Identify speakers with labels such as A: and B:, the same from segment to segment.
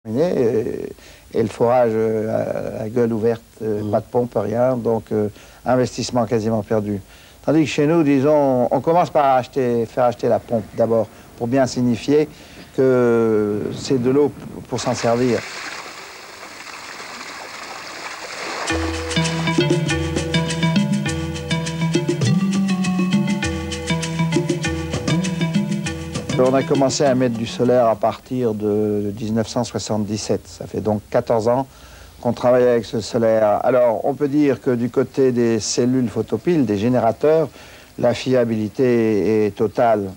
A: Et le forage à gueule ouverte, pas de pompe, rien, donc investissement quasiment perdu. Tandis que chez nous, disons, on commence par faire acheter la pompe d'abord, pour bien signifier que c'est de l'eau pour s'en servir. On a commencé à mettre du solaire à partir de 1977. Ça fait donc 14 ans qu'on travaille avec ce solaire. Alors, on peut dire que du côté des cellules photopiles, des générateurs, la fiabilité est totale,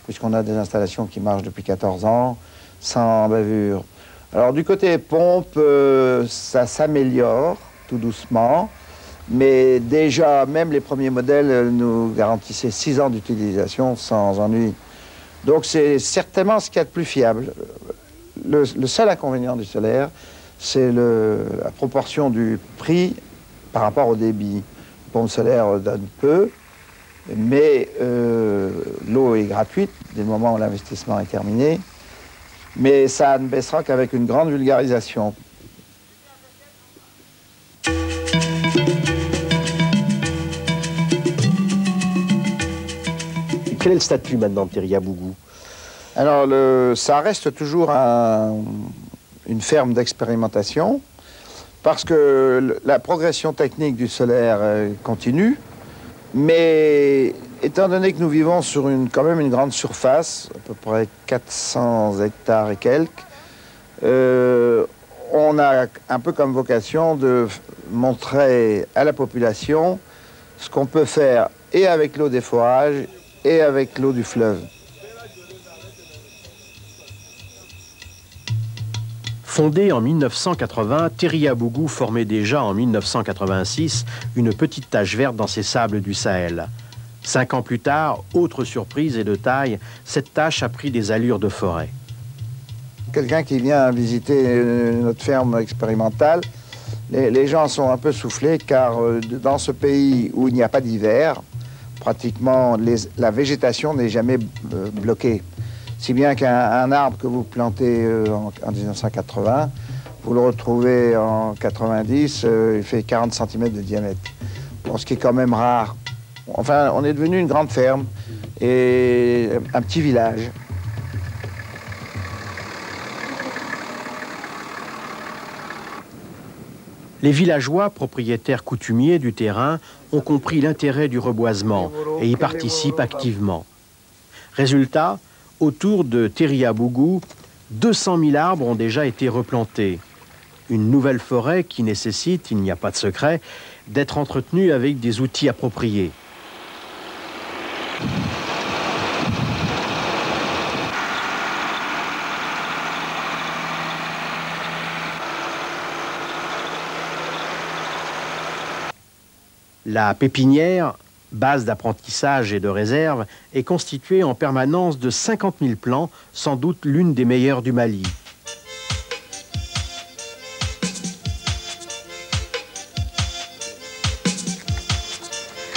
A: puisqu'on a des installations qui marchent depuis 14 ans, sans bavure. Alors, du côté pompe, ça s'améliore tout doucement, mais déjà, même les premiers modèles nous garantissaient 6 ans d'utilisation sans ennui. Donc c'est certainement ce qu'il y a de plus fiable. Le seul inconvénient du solaire, c'est la proportion du prix par rapport au débit. La pompe solaire donne peu, mais l'eau est gratuite dès le moment où l'investissement est terminé. Mais ça ne baissera qu'avec une grande vulgarisation.
B: Quel est le statut maintenant de Terriabougou?
A: Alors, ça reste toujours une ferme d'expérimentation, parce que la progression technique du solaire continue, mais étant donné que nous vivons sur quand même une grande surface, à peu près 400 hectares et quelques, on a un peu comme vocation de montrer à la population ce qu'on peut faire et avec l'eau des forages et avec l'eau du fleuve.
C: Fondé en 1980, Terriabougou formait déjà en 1986 une petite tache verte dans ses sables du Sahel. 5 ans plus tard, autre surprise et de taille, cette tache a pris des allures de forêt.
A: Quelqu'un qui vient visiter notre ferme expérimentale, les gens sont un peu soufflés car dans ce pays où il n'y a pas d'hiver, pratiquement la végétation n'est jamais bloquée. Si bien qu'un arbre que vous plantez en 1980, vous le retrouvez en 90, il fait 40 cm de diamètre. Bon, ce qui est quand même rare. Enfin, on est devenu une grande ferme et un petit village.
C: Les villageois, propriétaires coutumiers du terrain, ont compris l'intérêt du reboisement et y participent activement. Résultat, autour de Terriabougou, 200 000 arbres ont déjà été replantés. Une nouvelle forêt qui nécessite, il n'y a pas de secret, d'être entretenue avec des outils appropriés. La pépinière, base d'apprentissage et de réserve, est constituée en permanence de 50 000 plants, sans doute l'une des meilleures du Mali.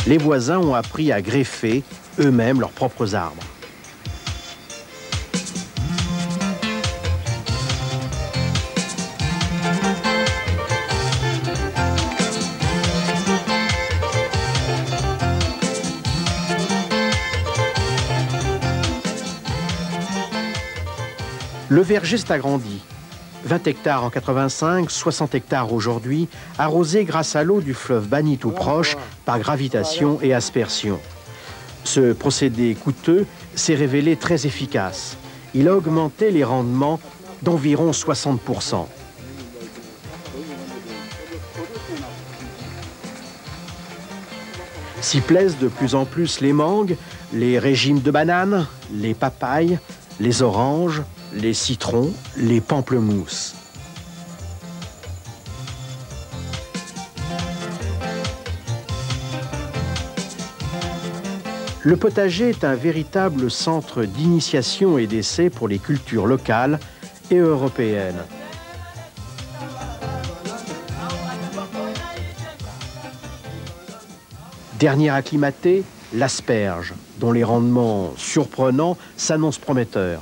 C: Les voisins ont appris à greffer eux-mêmes leurs propres arbres. Le verger s'est agrandi. 20 hectares en 85, 60 hectares aujourd'hui, arrosés grâce à l'eau du fleuve Bani tout proche par gravitation et aspersion. Ce procédé coûteux s'est révélé très efficace. Il a augmenté les rendements d'environ 60%. S'y plaisent de plus en plus les mangues, les régimes de bananes, les papayes, les oranges, les citrons, les pamplemousses. Le potager est un véritable centre d'initiation et d'essai pour les cultures locales et européennes. Dernière acclimatée, l'asperge, dont les rendements surprenants s'annoncent prometteurs.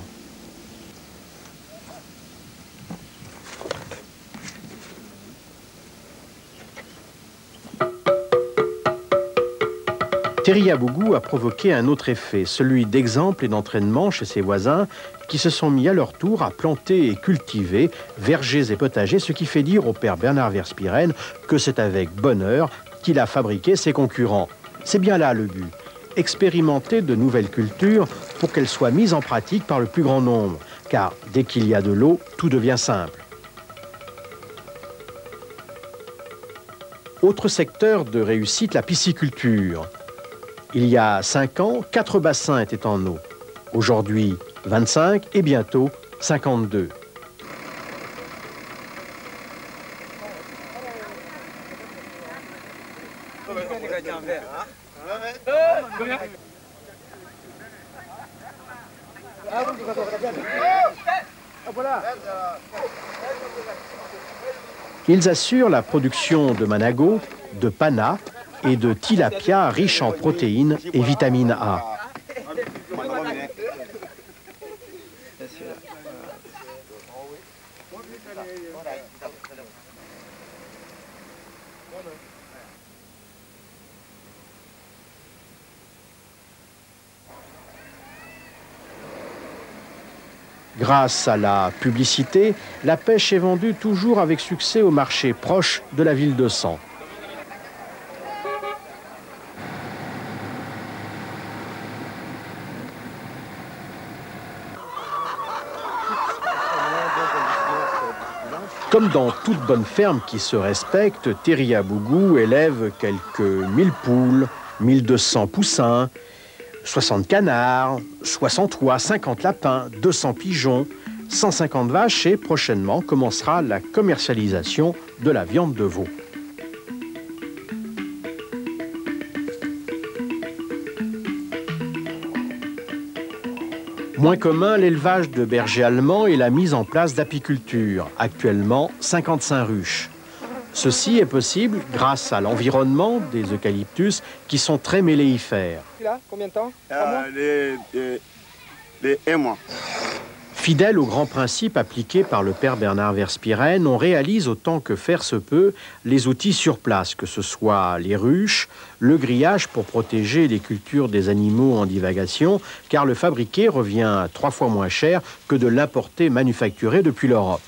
C: Teriyabougou a provoqué un autre effet, celui d'exemple et d'entraînement chez ses voisins qui se sont mis à leur tour à planter et cultiver vergers et potagers, ce qui fait dire au père Bernard Verspieren que c'est avec bonheur qu'il a fabriqué ses concurrents. C'est bien là le but, expérimenter de nouvelles cultures pour qu'elles soient mises en pratique par le plus grand nombre, car dès qu'il y a de l'eau, tout devient simple. Autre secteur de réussite, la pisciculture. Il y a 5 ans, 4 bassins étaient en eau. Aujourd'hui, 25 et bientôt 52. Ils assurent la production de manago, de pana et de tilapia riches en protéines et vitamine A. Grâce à la publicité, la pêche est vendue toujours avec succès au marché proche de la ville de Sens. Comme dans toute bonne ferme qui se respecte, Teriyabougou élève quelques 1000 poules, 1200 poussins, 60 canards, 60 oies, 50 lapins, 200 pigeons, 150 vaches et prochainement commencera la commercialisation de la viande de veau. Moins commun, l'élevage de bergers allemands et la mise en place d'apiculture. Actuellement, 55 ruches. Ceci est possible grâce à l'environnement des eucalyptus qui sont très méléifères.
D: Là, combien de temps?
E: 1 mois.
C: Fidèles au grand principe appliqué par le père Bernard Verspieren, on réalise autant que faire se peut les outils sur place, que ce soit les ruches, le grillage pour protéger les cultures des animaux en divagation, car le fabriquer revient 3 fois moins cher que de l'importer manufacturé depuis l'Europe.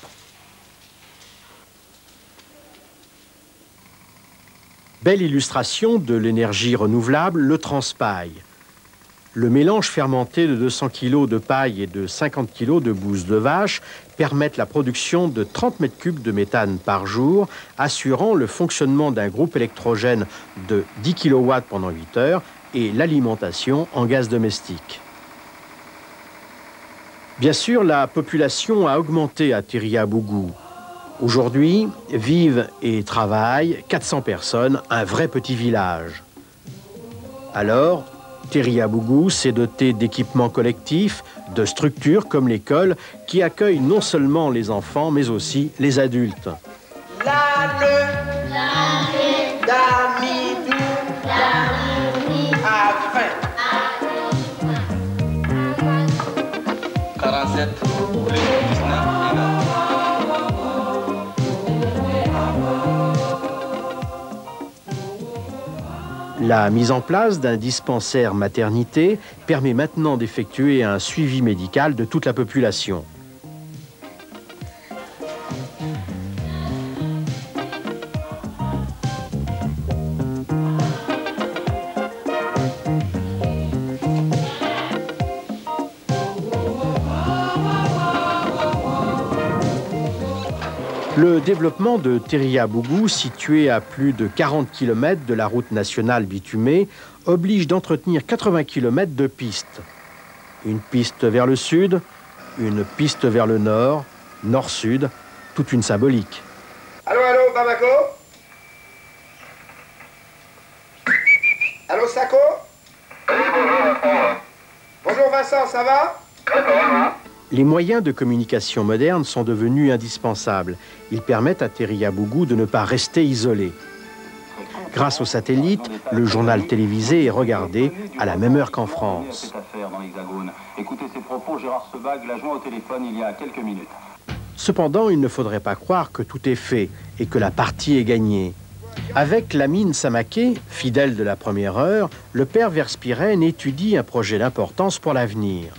C: Belle illustration de l'énergie renouvelable, le transpaille. Le mélange fermenté de 200 kg de paille et de 50 kg de bouse de vache permettent la production de 30 m3 de méthane par jour, assurant le fonctionnement d'un groupe électrogène de 10 kW pendant 8 heures et l'alimentation en gaz domestique. Bien sûr, la population a augmenté à Teriyabougou. Aujourd'hui, vivent et travaillent 400 personnes, un vrai petit village. Alors, Teriyabougou s'est doté d'équipements collectifs, de structures comme l'école qui accueillent non seulement les enfants mais aussi les adultes. La mise en place d'un dispensaire maternité permet maintenant d'effectuer un suivi médical de toute la population. Le développement de Teriyabougou, situé à plus de 40 km de la route nationale bitumée, oblige d'entretenir 80 km de pistes. Une piste vers le sud, une piste vers le nord, nord-sud, toute une symbolique.
A: Allô, allô, Bamako? Allô, Sako? Bonjour Vincent, ça va?
C: Les moyens de communication modernes sont devenus indispensables. Ils permettent à Teriyabougou de ne pas rester isolé. Grâce aux satellites, le journal télévisé est regardé à la même heure qu'en France.
F: Écoutez ces propos, Gérard Sebag l'a joint au téléphone il y a quelques minutes.
C: Cependant, il ne faudrait pas croire que tout est fait et que la partie est gagnée. Avec Lamine Samaké, fidèle de la première heure, le père Verspiren étudie un projet d'importance pour l'avenir.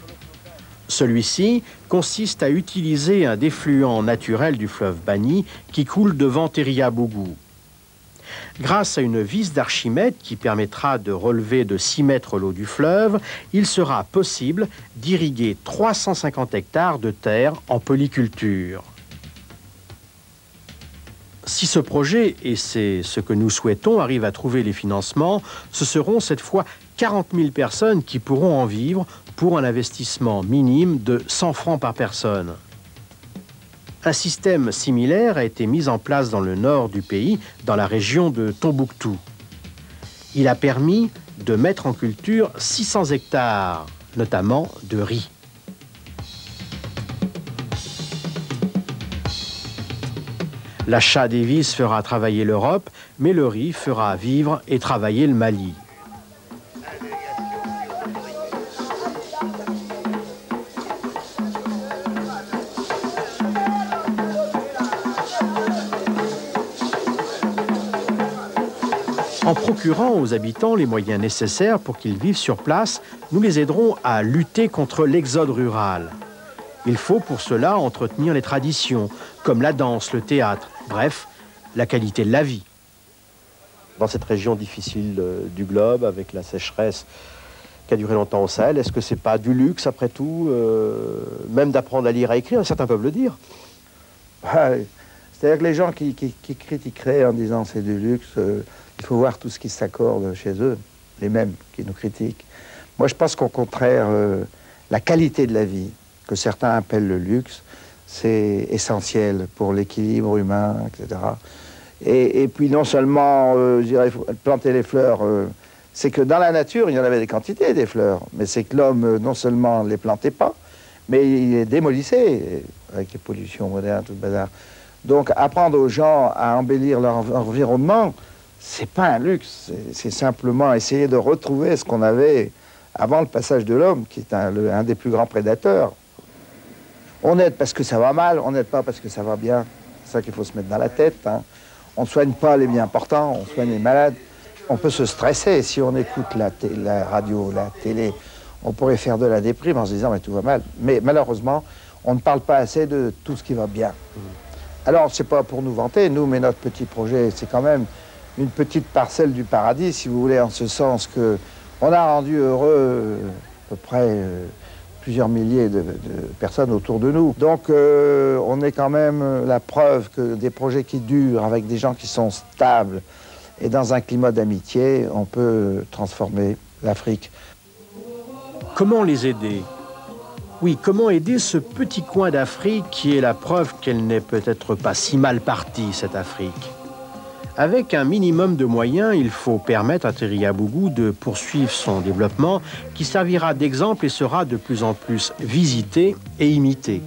C: Celui-ci consiste à utiliser un défluent naturel du fleuve Bani qui coule devant Teriabougou. Grâce à une vis d'Archimède qui permettra de relever de 6 mètres l'eau du fleuve, il sera possible d'irriguer 350 hectares de terre en polyculture. Si ce projet, et c'est ce que nous souhaitons, arrive à trouver les financements, ce seront cette fois 40 000 personnes qui pourront en vivre pour un investissement minime de 100 francs par personne. Un système similaire a été mis en place dans le nord du pays, dans la région de Tombouctou. Il a permis de mettre en culture 600 hectares, notamment de riz. L'achat des vis fera travailler l'Europe, mais le riz fera vivre et travailler le Mali. En procurant aux habitants les moyens nécessaires pour qu'ils vivent sur place, nous les aiderons à lutter contre l'exode rural. Il faut pour cela entretenir les traditions, comme la danse, le théâtre, bref, la qualité de la vie.
B: Dans cette région difficile du globe, avec la sécheresse qui a duré longtemps au Sahel, est-ce que c'est pas du luxe, après tout, même d'apprendre à lire et à écrire, certains peuvent le dire?
A: C'est-à-dire que les gens qui critiqueraient en disant c'est du luxe, il faut voir tout ce qui s'accorde chez eux, les mêmes qui nous critiquent. Moi, je pense qu'au contraire, la qualité de la vie, que certains appellent le luxe, c'est essentiel pour l'équilibre humain, etc. Et puis non seulement, je dirais, il faut planter les fleurs, c'est que dans la nature, il y en avait des quantités des fleurs, mais c'est que l'homme, non seulement ne les plantait pas, mais il les démolissait, avec les pollutions modernes, tout le bazar. Donc apprendre aux gens à embellir leur environnement, c'est pas un luxe, c'est simplement essayer de retrouver ce qu'on avait avant le passage de l'homme, qui est un des plus grands prédateurs. On aide parce que ça va mal, on n'aide pas parce que ça va bien. C'est ça qu'il faut se mettre dans la tête. Hein. On ne soigne pas les bien portants, on soigne les malades. On peut se stresser si on écoute la radio, la télé. On pourrait faire de la déprime en se disant mais tout va mal. Mais malheureusement, on ne parle pas assez de tout ce qui va bien. Alors, c'est pas pour nous vanter, nous, mais notre petit projet, c'est quand même une petite parcelle du paradis, si vous voulez, en ce sens que on a rendu heureux à peu près plusieurs milliers de personnes autour de nous. Donc, on est quand même la preuve que des projets qui durent, avec des gens qui sont stables, et dans un climat d'amitié, on peut transformer l'Afrique.
C: Comment les aider ? Oui, comment aider ce petit coin d'Afrique qui est la preuve qu'elle n'est peut-être pas si mal partie, cette Afrique ? Avec un minimum de moyens, il faut permettre à Teriabougou de poursuivre son développement qui servira d'exemple et sera de plus en plus visité et imité.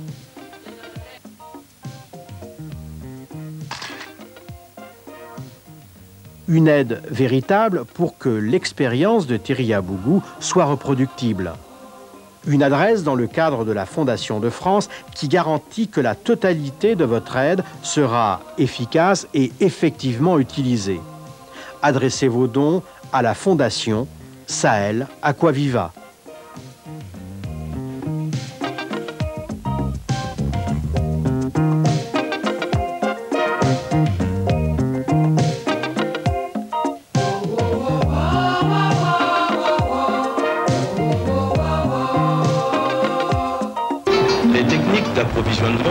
C: Une aide véritable pour que l'expérience de Teriabougou soit reproductible. Une adresse dans le cadre de la Fondation de France qui garantit que la totalité de votre aide sera efficace et effectivement utilisée. Adressez vos dons à la Fondation Sahel Aquaviva.
D: Les techniques d'approvisionnement